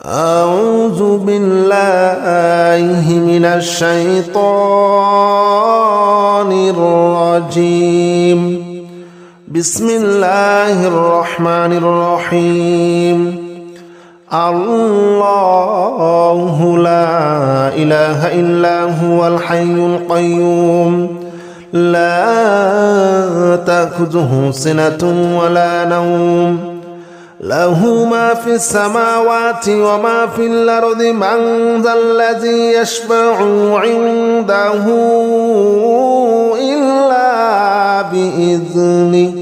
أعوذ بالله من الشيطان الرجيم. بسم الله الرحمن الرحيم. الله لا إله إلا هو الحي القيوم لا تأخذه سنة ولا نوم له ما في السماوات وما في الأرض من ذا الذي يشفع عنده إلا بإذنه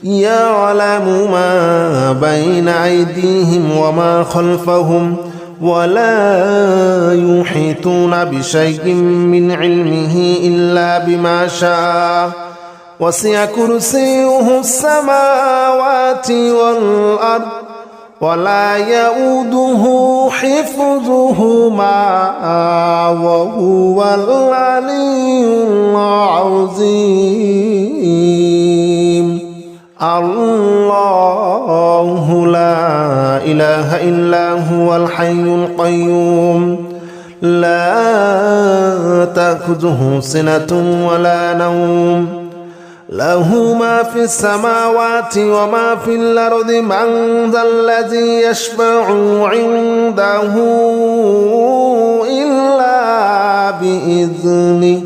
يعلم ما بين أيديهم وما خلفهم ولا يحيطون بشيء من علمه إلا بما شاء وسع كرسيه السماوات والأرض ولا يؤوده حفظهما وهو العلي العظيم. الله لا إله إلا هو الحي القيوم لا تأخذه سنة ولا نوم له ما في السماوات وما في الأرض من ذا الذي يشفع عنده إلا بإذنه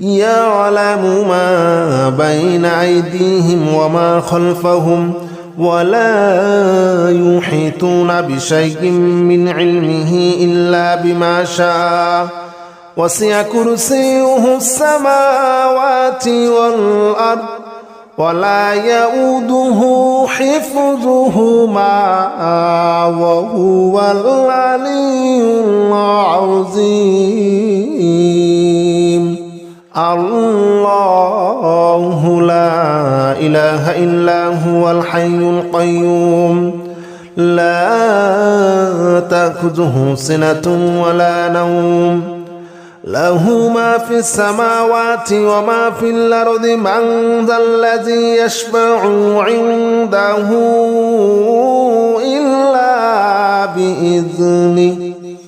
يعلم ما بين أيديهم وما خلفهم ولا يحيطون بشيء من علمه إلا بما شاء وسع كرسيه السماوات والأرض ولا يؤوده حفظهما وهو العلي العظيم. الله لا إله إلا هو الحي القيوم لا تأخذه سنة ولا نوم له ما في السماوات وما في الأرض من ذا الذي يشفع عنده إلا بإذنه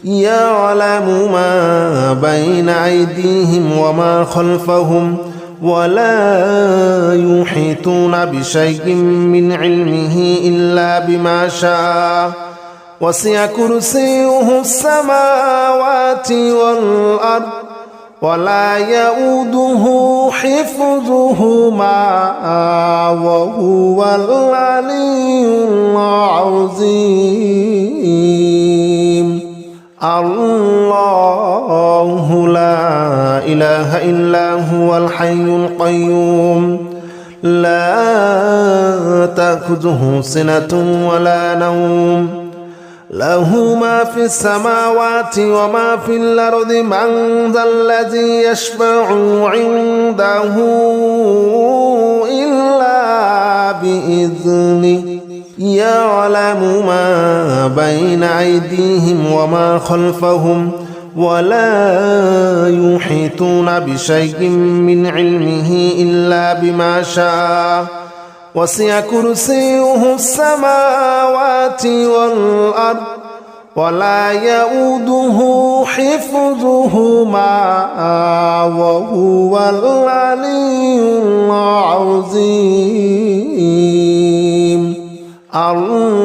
يعلم ما بين أيديهم وما خلفهم ولا يحيطون بشيء من علمه إلا بما شاء وسع كرسيه السماوات والأرض ولا يؤوده حفظهما وهو العلي العظيم. الله لا إله إلا هو الحي القيوم لا تأخذه سنة ولا نوم له ما في السماوات وما في الأرض من ذا الذي يشفع عنده إلا بإذنه يعلم ما بين أيديهم وما خلفهم ولا يحيطون بشيء من علمه إلا بما شاء وسع كرسيه السماوات والأرض ولا يؤوده حفظهما وهو العلي العظيم. الله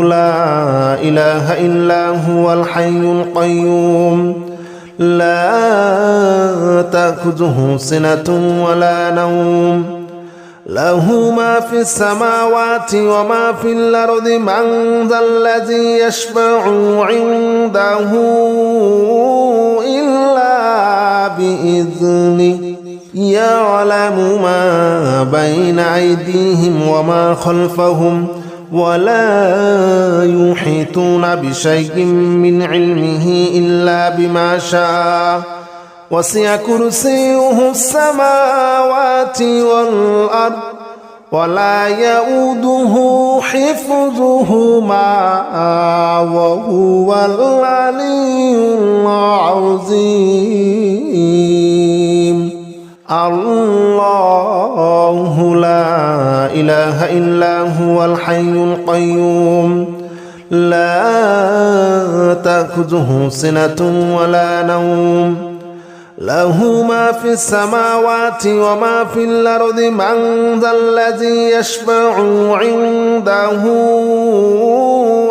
لا إله إلا هو الحي القيوم لا تأخذه سنة ولا نوم له ما في السماوات وما في الأرض من ذا الذي يشفع عنده إلا بإذنه يعلم ما بين أيديهم وما خلفهم ولا يحيطون بشيء من علمه إلا بما شاء وسع كرسيه السماوات والأرض ولا يؤوده حفظهما وهو العلي العظيم. الله لا إله إلا هو الحي القيوم لا تأخذه سنة ولا نوم له ما في السماوات وما في الأرض من ذا الذي يشفع عنده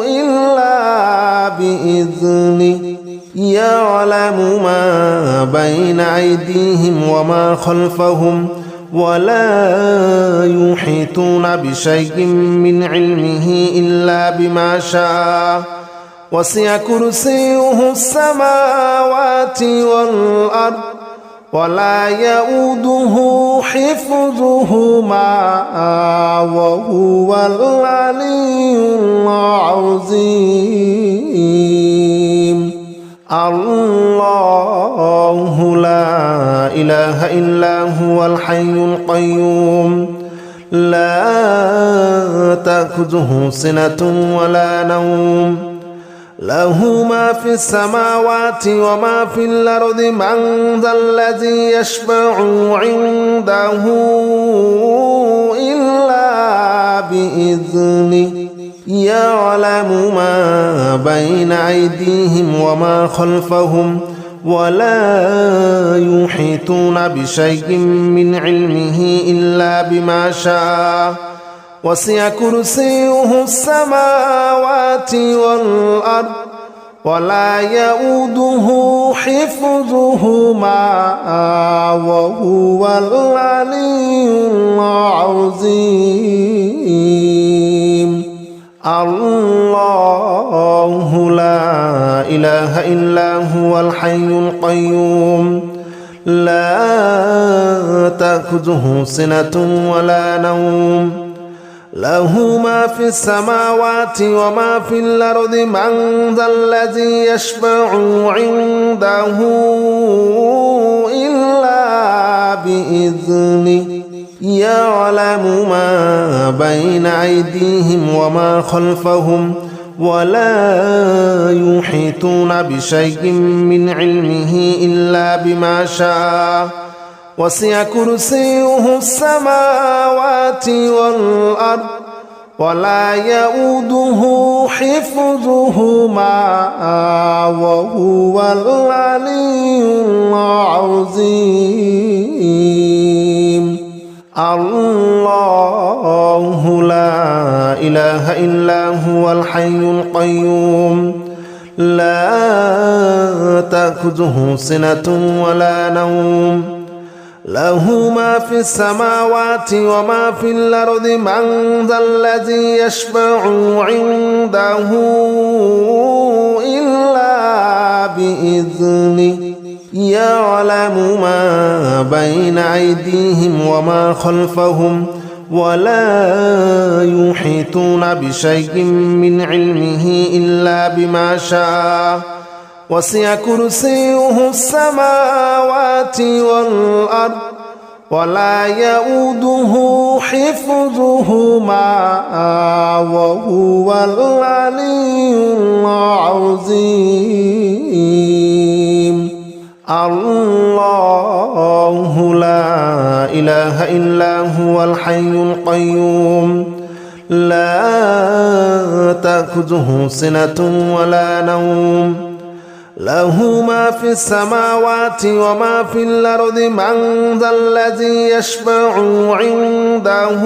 إلا بإذنه يعلم ما بين أيديهم وما خلفهم ولا يحيطون بشيء من علمه إلا بما شاء وسع كرسيه السماوات والأرض ولا يؤوده حفظهما وهو العلي العظيم الله لا إله إلا هو الحي القيوم لا تأخذه سنة ولا نوم له ما في السماوات وما في الأرض من ذا الذي يشفع عنده إلا بإذنه يعلم ما بين أيديهم وما خلفهم ولا يحيطون بشيء من علمه إلا بما شاء وسع كرسيه السماوات والأرض ولا يؤوده حفظهما وهو العلي العظيم الله لا إله إلا هو الحي القيوم لا تأخذه سنة ولا نوم له ما في السماوات وما في الأرض من ذا الذي يشفع عنده إلا بإذنه يعلم ما بين أيديهم وما خلفهم ولا يحيطون بشيء من علمه إلا بما شاء وسع كرسيه السماوات والأرض ولا يؤوده حفظهما وهو العلي العظيم الله لا إله إلا هو الحي القيوم لا تأخذه سنة ولا نوم له ما في السماوات وما في الأرض من ذا الذي يشفع عنده إلا بإذنه يعلم ما بين أيديهم وما خلفهم ولا يحيطون بشيء من علمه إلا بما شاء وسع كرسيه السماوات والأرض ولا يؤوده حفظهما وهو العلي العظيم الله لا إله إلا هو الحي القيوم لا تأخذه سنة ولا نوم له ما في السماوات وما في الأرض من ذا الذي يشفع عنده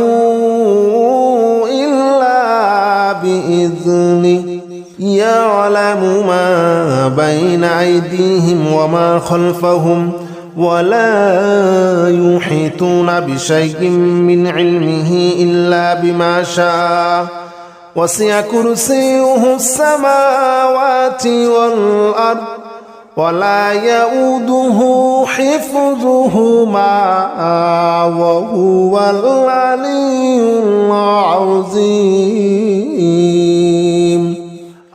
إلا بإذنه يعلم ما بين أيديهم وما خلفهم ولا يحيطون بشيء من علمه إلا بما شاء وسع كرسيه السماوات والأرض ولا يؤوده حفظهما وهو العلي العظيم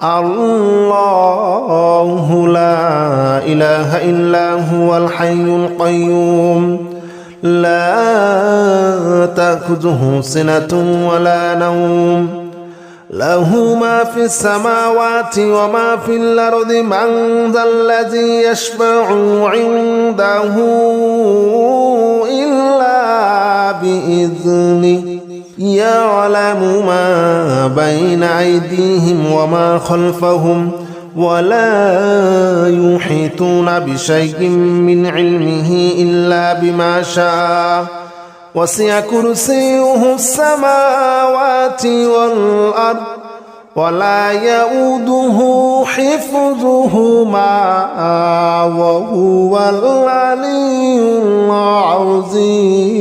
الله لا إله إلا هو الحي القيوم لا تأخذه سنة ولا نوم له ما في السماوات وما في الأرض من ذا الذي يشفع عنده إلا بإذنه يعلم ما بين أيديهم وما خلفهم ولا يحيطون بشيء من علمه إلا بما شاء وسع كرسيه السماوات والأرض ولا يؤوده حفظهما وهو العلي العظيم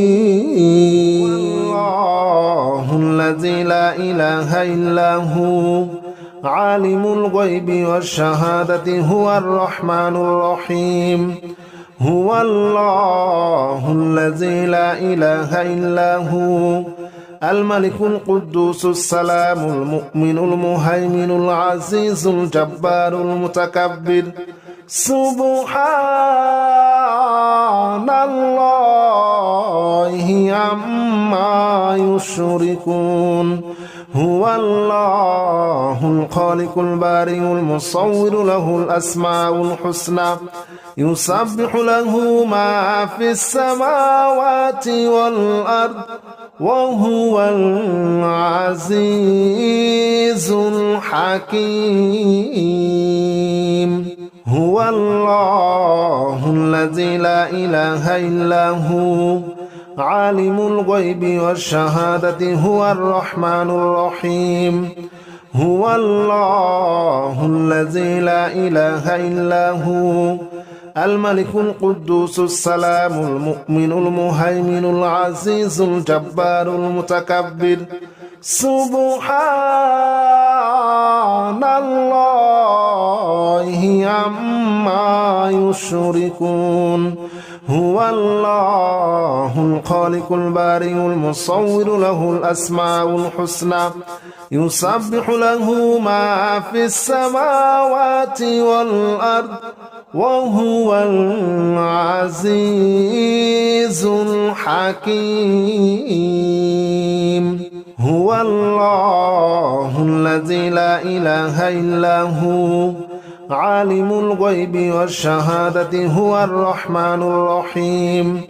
الله الذي لا إله إلا هو عالم الغيب والشهادة هو الرحمن الرحيم هو الله الذي لا إله إلا هو الملك القدوس السلام المؤمن المهيمن العزيز الجبار المتكبر سبحان الله عما يشركون هو الله الخالق البارئ المصور له الأسماء الحسنى يسبح له ما في السماوات والأرض وهو العزيز الحكيم هو الله الذي لا إله إلا هو عالم الغيب والشهادة هو الرحمن الرحيم هو الله الذي لا إله إلا هو الملك القدوس السلام المؤمن المهيمن العزيز الجبار المتكبر سبحان الله عما يشركون هو الله الخالق البارئ المصور له الأسماء الحسنى يسبح له ما في السماوات والأرض وهو العزيز الحكيم هو الله الذي لا إله إلا هو عالم الغيب والشهادة هو الرحمن الرحيم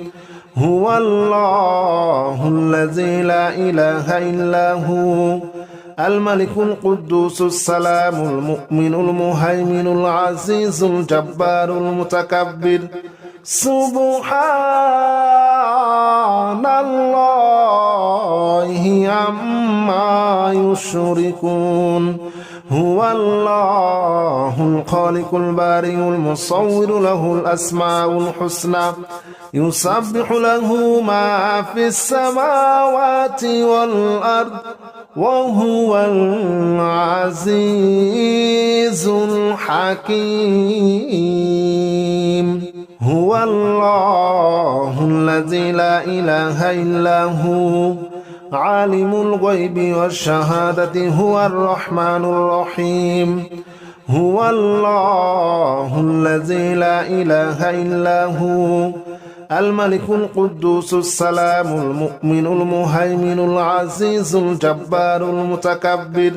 هو الله الذي لا إله إلا هو الملك القدوس السلام المؤمن المهيمن العزيز الجبار المتكبر سبحان الله عما يشركون هو الله الخالق البارئ المصور له الأسماء الحسنى يسبح له ما في السماوات والأرض وهو العزيز الحكيم هو الله الذي لا إله إلا هو عالم الغيب والشهادة هو الرحمن الرحيم هو الله الذي لا إله إلا هو الملك القدوس السلام المؤمن المهيمن العزيز الجبار المتكبر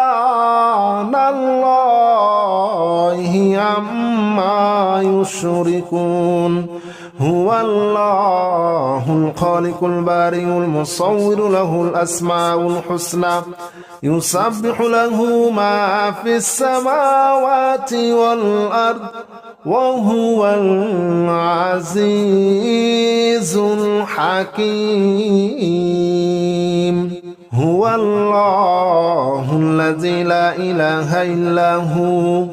سبحان الله عما يشركون هو الله الخالق البارئ المصور له الأسماء الحسنى يسبح له ما في السماوات والأرض وهو العزيز الحكيم هو الله الذي لا إله إلا هو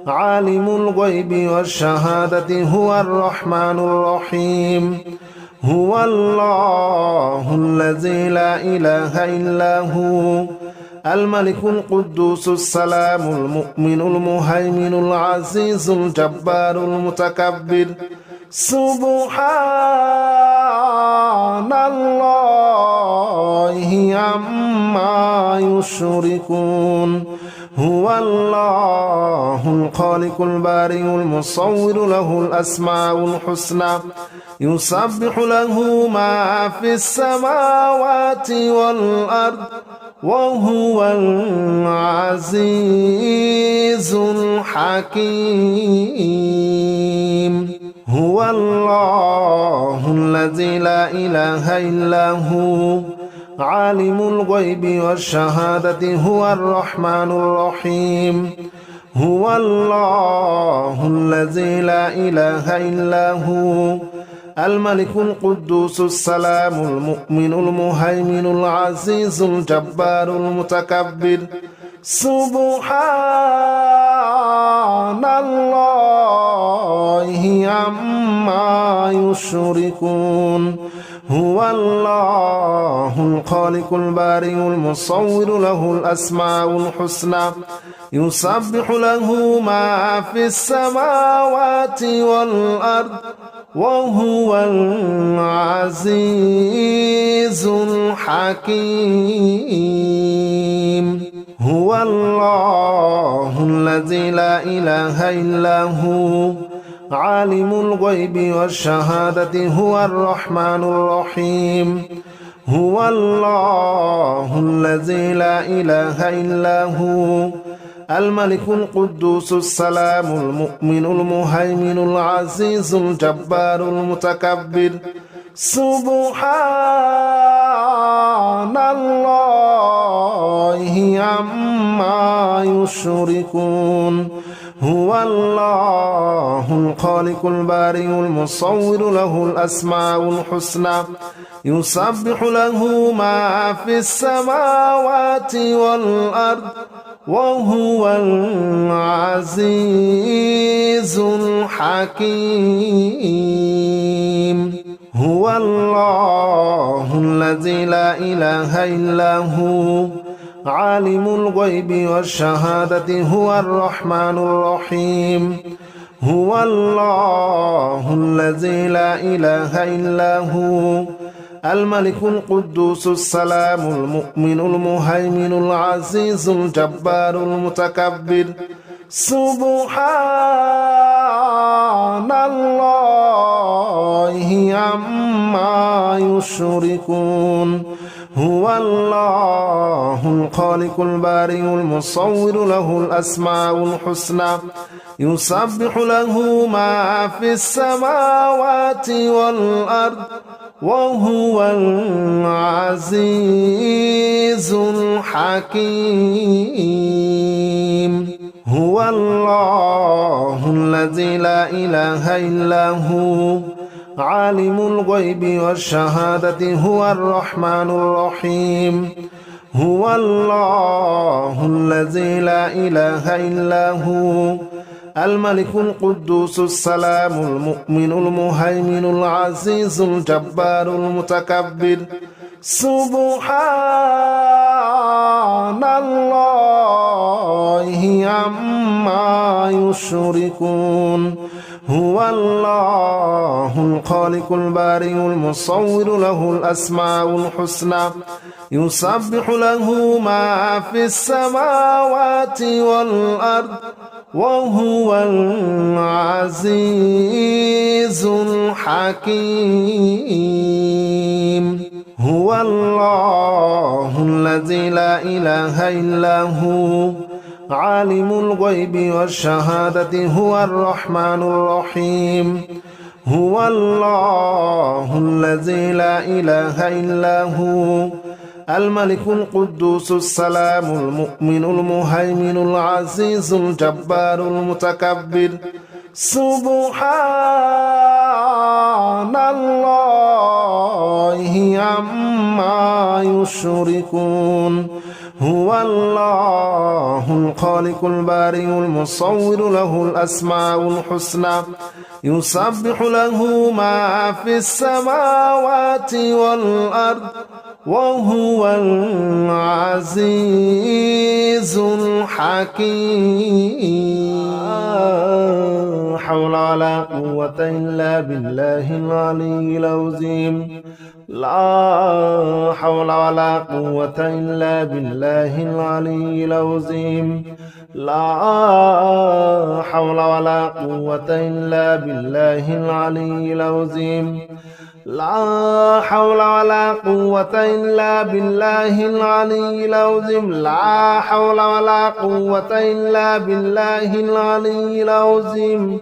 عالم الغيب والشهادة هو الرحمن الرحيم هو الله الذي لا إله إلا هو الملك القدوس السلام المؤمن المهيمن العزيز الجبار المتكبر سبحان الله عما يشركون هو الله الخالق البارئ المصور له الأسماء الحسنى يسبح له ما في السماوات والأرض وهو العزيز الحكيم هو الله الذي الذي لا إله إلا هو عالم الغيب والشهادة هو الرحمن الرحيم هو الله الذي لا إله إلا هو الملك القدوس السلام المؤمن المهيمن العزيز الجبار المتكبر سبحان الله عما يشركون هو الله الخالق البارئ المصور له الأسماء الحسنى يسبح له ما في السماوات والأرض وهو العزيز الحكيم هو الله الذي لا إله إلا هو عالم الغيب والشهادة هو الرحمن الرحيم هو الله الذي لا إله إلا هو الملك القدوس السلام المؤمن المهيمن العزيز الجبار المتكبر سبحان الله عما يشركون هو الله الخالق البارئ المصور له الأسماء الحسنى يسبح له ما في السماوات والأرض وهو العزيز الحكيم هو الله الذي لا إله إلا هو عالم الغيب والشهادة هو الرحمن الرحيم هو الله الذي لا إله إلا هو الملك القدوس السلام المؤمن المهيمن العزيز الجبار المتكبر سبحان الله عما يشركون هو الله الخالق البارئ المصور له الأسماء الحسنى يسبح له ما في السماوات والأرض وهو العزيز الحكيم هو الله الذي لا إله إلا هو عالم الغيب والشهادة هو الرحمن الرحيم هو الله الذي لا إله إلا هو الملك القدوس السلام المؤمن المهيمن العزيز الجبار المتكبر سبحان الله عما يشركون هو الله الخالق البارئ المصور له الأسماء الحسنى يسبح له ما في السماوات والأرض وهو العزيز الحكيم هو الله الذي لا إله إلا هو عالم الغيب والشهادة هو الرحمن الرحيم هو الله الذي لا إله إلا هو الملك القدوس السلام المؤمن المهيمن العزيز الجبار المتكبر سبحان الله عما يشركون هو الله الخالق البارئ المصور له الأسماء الحسنى يسبح له ما في السماوات والأرض وهو العزيز الحكيم لا حول ولا قوة إلا بالله العلي العظيم لا حول ولا قوة إلا بالله العلي العظيم لا حول ولا قوة إلا بالله العلي العظيم لا حول ولا قوة إلا بالله العلي العظيم لا حول ولا قوة إلا بالله العلي العظيم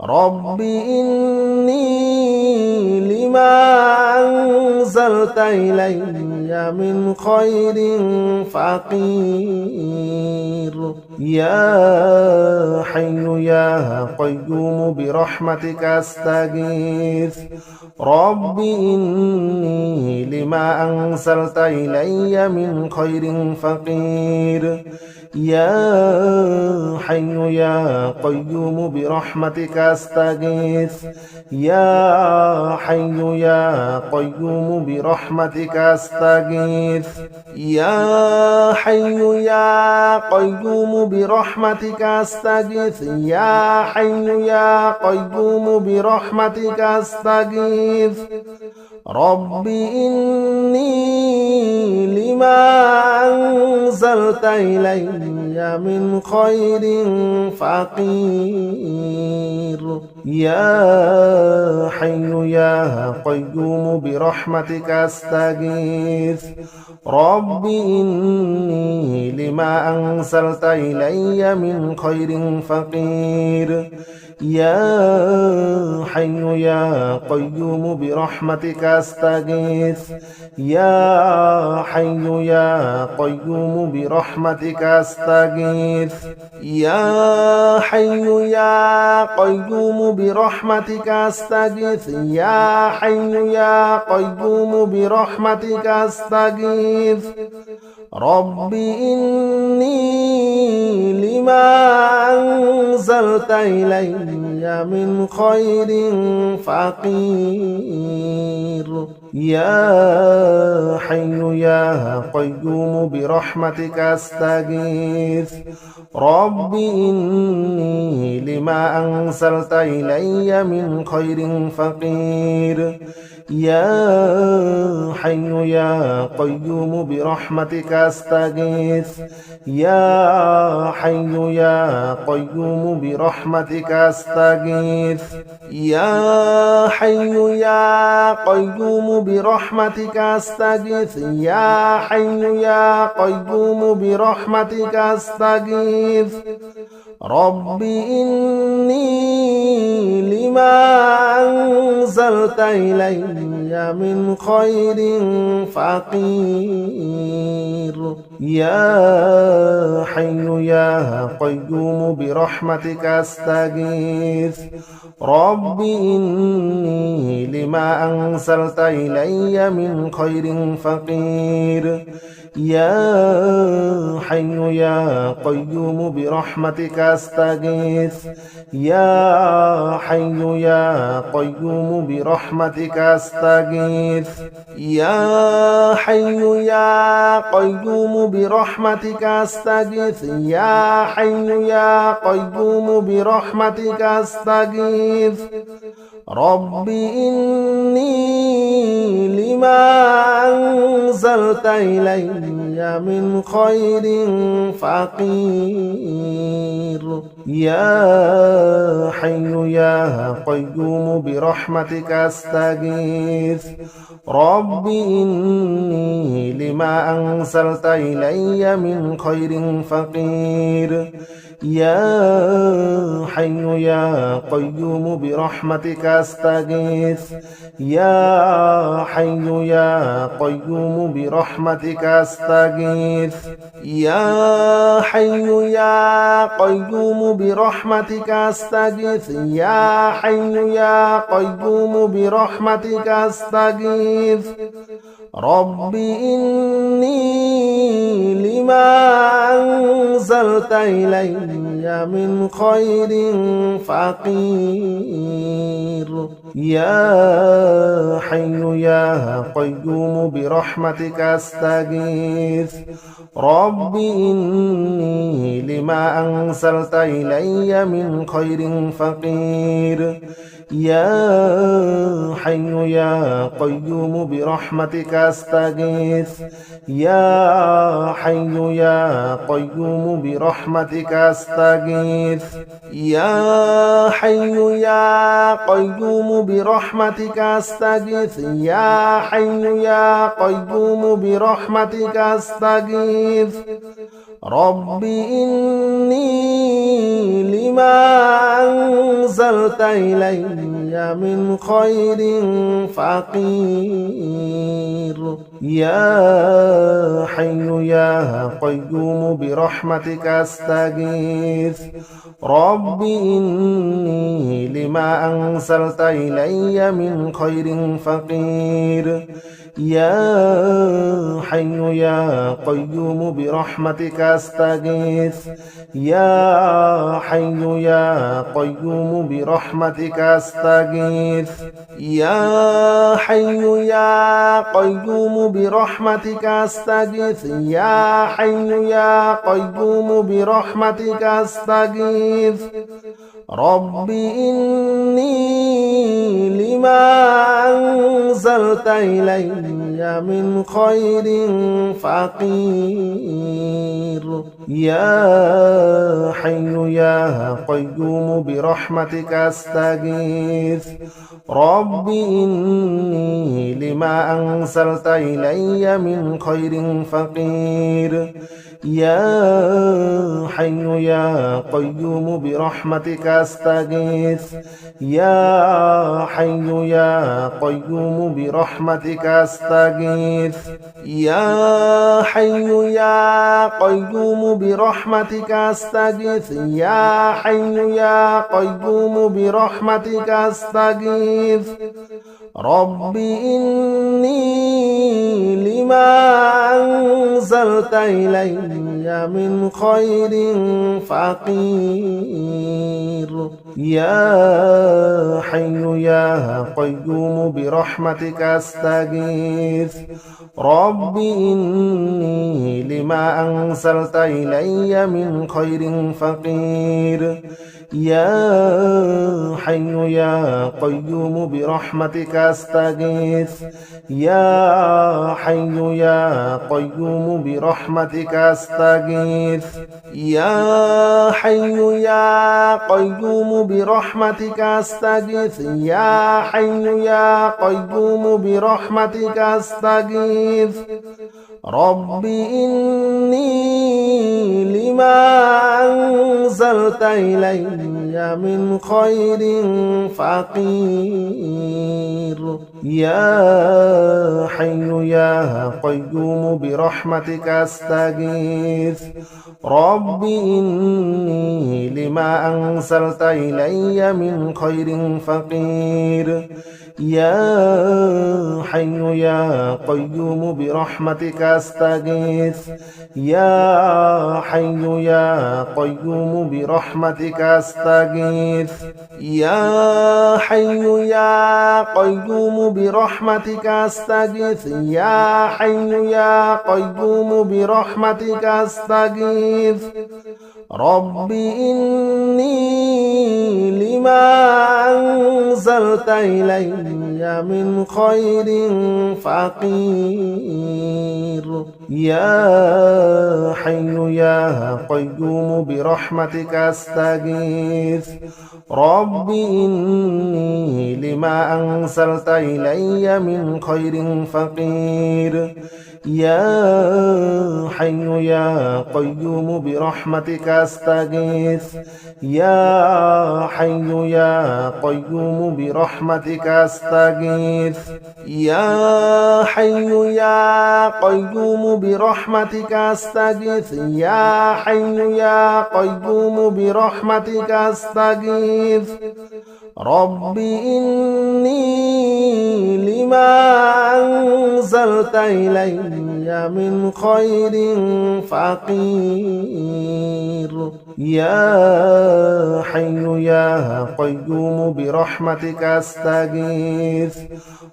رب إني لما أنزلت إلي من خير فقير يا حي يا قيوم برحمتك أستغيث رب إني لما أنزلت إلي من خير فقير يا حي يا قيوم برحمتك أستغيث يا حي يا قيوم برحمتك أستغيث يا حي يا قيوم برحمتك أستغيث يا حي يا قيوم برحمتك أستغيث رب إني لما أنزلت إلي من خير فقير يا حي يا قيوم برحمتك أستغيث رب إني لما أنزلت إلي من خير فقير يا حي يا قيوم برحمتك أستغيث يا حي يا قيوم برحمتك أستغيث يا حي يا قيوم برحمتك أستغيث يا حي يا قيوم برحمتك أستغيث رب إني لما أنزلت إلي من خير فقير يا حي يا قيوم برحمتك أستغيث رب إني لما أنزلت إلي من خير فقير يا حي يا قيوم برحمتك أستغيث يا حي يا قيوم برحمتك أستغيث يا حي يا قيوم برحمتك أستغيث يا حي يا قيوم برحمتك أستغيث رب إني لما أنزلت إلي من خير فقير يا حي يا قيوم برحمتك أستغيث رب إني لما أنزلت إلي من خير فقير يا حي يا قيوم برحمتك أستغيث يا حي يا قيوم برحمتك أستغيث يا حي يا قيوم برحمتك أستغيث يا حي يا قيوم برحمتك أستغيث رب إني لما أنزلت إلي من خير فقير يا حي يا قيوم برحمتك أستغيث رب إني لما أنزلت إلي من خير فقير يا حي يا قيوم برحمتك أستغيث يا حي يا قيوم برحمتك أستغيث يا حي يا قيوم برحمتك أستغيث يا حي يا قيوم برحمتك أستغيث رب إني لما أنزلت إلي من خير فقير يا حي يا قيوم برحمتك أستغيث رب إني لما أنزلت إلي من خير فقير يا حي يا قيوم برحمتك أستغيث يا حي يا قيوم برحمتك أستغيث يا حي يا قيوم برحمتك أستغيث يا حي يا قيوم برحمتك أستغيث رب إني لما أنزلت إلي من خير فقير يا حي يا قيوم برحمتك أستغيث رب إني لما أنزلت إلي من خير فقير يا حي يا قيوم برحمتك أستغيث يا حي يا قيوم برحمتك أستغيث يا حي يا قيوم برحمتك أستغيث يا حي يا قيوم برحمتك أستغيث رب إني لما أنزلت إلي من خير فقير يا حي يا قيوم برحمتك أستغيث رب إني لما أنزلت إلي من خير فقير يا حي يا قيوم برحمتك أستغيث يا حي يا قيوم برحمتك أستغيث يا حي يا قيوم برحمتك أستغيث يا حي يا قيوم برحمتك أستغيث رب إني لما أنزلت إلي من خير فقير يا حي يا قيوم برحمتك أستغيث رب إني لما أنزلت إلي من خير فقير يا حي يا قيوم برحمتك أستغيث يا حي يا قيوم برحمتك أستغيث يا حي يا قيوم برحمتك أستغيث يا حي يا قيوم برحمتك أستغيث رب إني لما أنزلت إلي من خير فقير يا حي يا قيوم برحمتك أستغيث رب إني لما أنزلت إلي من خير فقير يا حي يا قيوم برحمتك أستغيث يا حي يا قيوم برحمتك أستغيث يا حي يا قيوم برحمتك أستغيث يا حي يا قيوم برحمتك أستغيث رب إني لما أنزلت إلي من خير فقير يا حي يا قيوم برحمتك أستغيث رب إني لما أنزلت إلي من خير فقير يا حي يا قيوم برحمتك أستغيث يا حي يا قيوم برحمتك أستغيث يا حي يا قيوم برحمتك أستغيث يا حي يا قيوم برحمتك أستغيث رب إني لما أنزلت إلي من خير فقير يا حي يا قيوم برحمتك أستغيث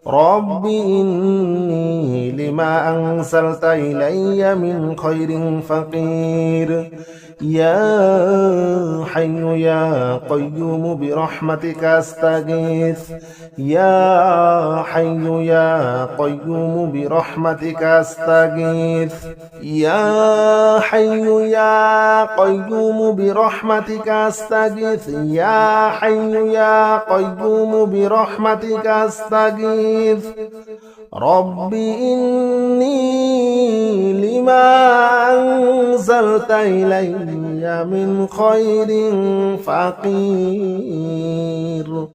رب إني لما أنزلت إلي من خير فقير يا حي يا قيوم برحمتك أستغيث يا حي يا قيوم برحمتك أستغيث يا حي يا قيوم برحمتك أستغيث يا حي يا قيوم برحمتك أستغيث رب إني لما أنزلت إلي من خير فقير